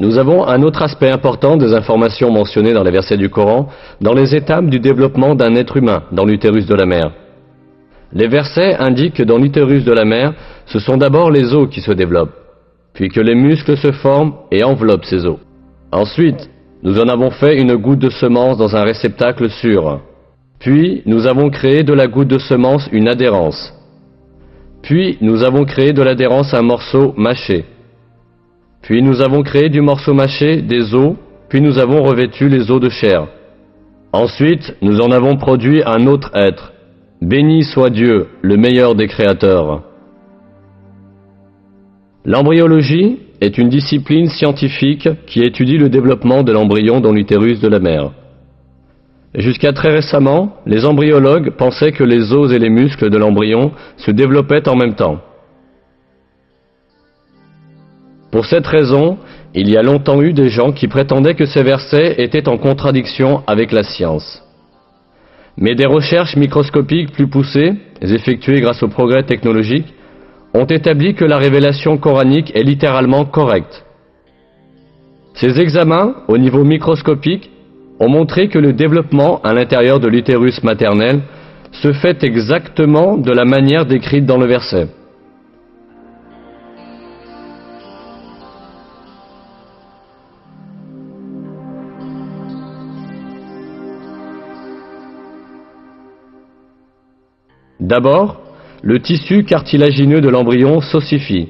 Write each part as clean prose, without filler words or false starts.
Nous avons un autre aspect important des informations mentionnées dans les versets du Coran, dans les étapes du développement d'un être humain dans l'utérus de la mère. Les versets indiquent que dans l'utérus de la mère, ce sont d'abord les os qui se développent, puis que les muscles se forment et enveloppent ces os. Ensuite, nous en avons fait une goutte de semence dans un réceptacle sûr. Puis, nous avons créé de la goutte de semence une adhérence. Puis, nous avons créé de l'adhérence un morceau mâché. Puis, nous avons créé du morceau mâché des os, puis nous avons revêtu les os de chair. Ensuite, nous en avons produit un autre être. Béni soit Dieu, le meilleur des créateurs. L'embryologie est une discipline scientifique qui étudie le développement de l'embryon dans l'utérus de la mère. Jusqu'à très récemment, les embryologues pensaient que les os et les muscles de l'embryon se développaient en même temps. Pour cette raison, il y a longtemps eu des gens qui prétendaient que ces versets étaient en contradiction avec la science. Mais des recherches microscopiques plus poussées, effectuées grâce au progrès technologique, ont établi que la révélation coranique est littéralement correcte. Ces examens, au niveau microscopique, ont montré que le développement à l'intérieur de l'utérus maternel se fait exactement de la manière décrite dans le verset. D'abord, le tissu cartilagineux de l'embryon s'ossifie.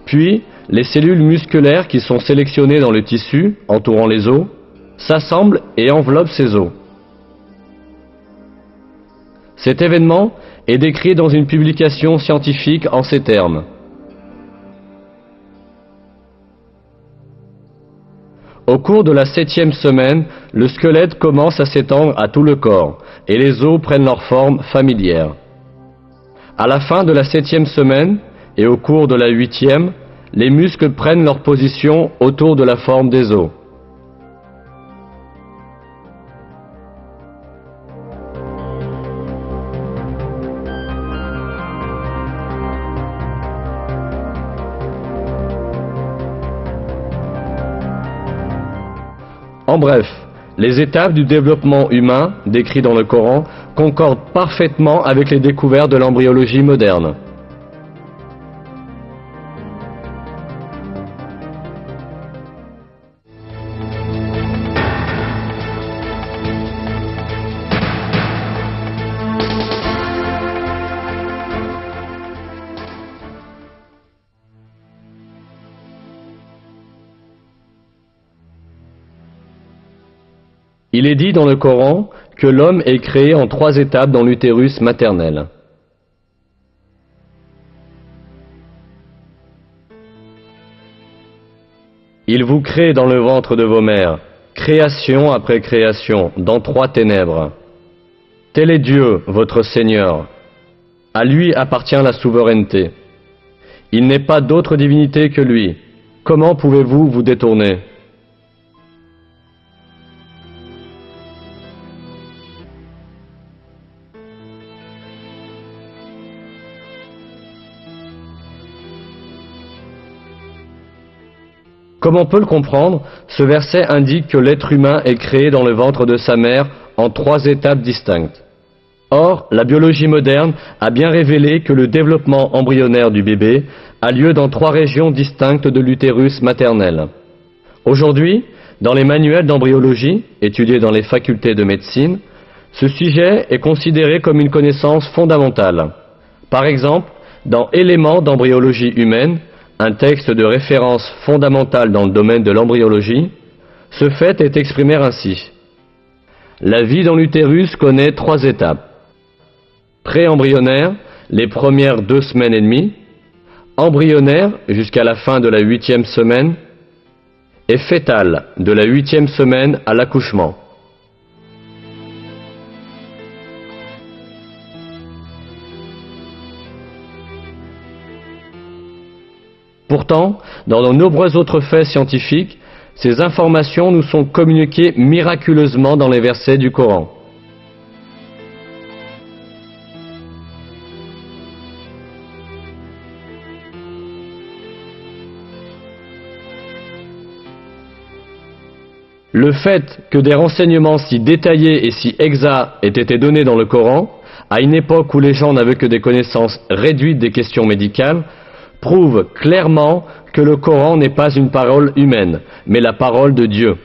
Puis, les cellules musculaires qui sont sélectionnées dans le tissu, entourant les os, s'assemblent et enveloppent ces os. Cet événement est décrit dans une publication scientifique en ces termes. Au cours de la 7e semaine, le squelette commence à s'étendre à tout le corps et les os prennent leur forme familière. À la fin de la 7e semaine et au cours de la 8e, les muscles prennent leur position autour de la forme des os. En bref, les étapes du développement humain, décrites dans le Coran, concordent parfaitement avec les découvertes de l'embryologie moderne. Il est dit dans le Coran que l'homme est créé en 3 étapes dans l'utérus maternel. Il vous crée dans le ventre de vos mères, création après création, dans 3 ténèbres. Tel est Dieu, votre Seigneur. À lui appartient la souveraineté. Il n'est pas d'autre divinité que lui. Comment pouvez-vous vous détourner ? Comme on peut le comprendre, ce verset indique que l'être humain est créé dans le ventre de sa mère en 3 étapes distinctes. Or, la biologie moderne a bien révélé que le développement embryonnaire du bébé a lieu dans 3 régions distinctes de l'utérus maternel. Aujourd'hui, dans les manuels d'embryologie, étudiés dans les facultés de médecine, ce sujet est considéré comme une connaissance fondamentale. Par exemple, dans Éléments d'embryologie humaine, un texte de référence fondamental dans le domaine de l'embryologie, ce fait est exprimé ainsi. La vie dans l'utérus connaît 3 étapes. Pré-embryonnaire, les premières 2 semaines et demie, embryonnaire jusqu'à la fin de la 8e semaine, et fœtale de la 8e semaine à l'accouchement. Pourtant, dans de nombreux autres faits scientifiques, ces informations nous sont communiquées miraculeusement dans les versets du Coran. Le fait que des renseignements si détaillés et si exacts aient été donnés dans le Coran, à une époque où les gens n'avaient que des connaissances réduites des questions médicales, prouve clairement que le Coran n'est pas une parole humaine, mais la parole de Dieu.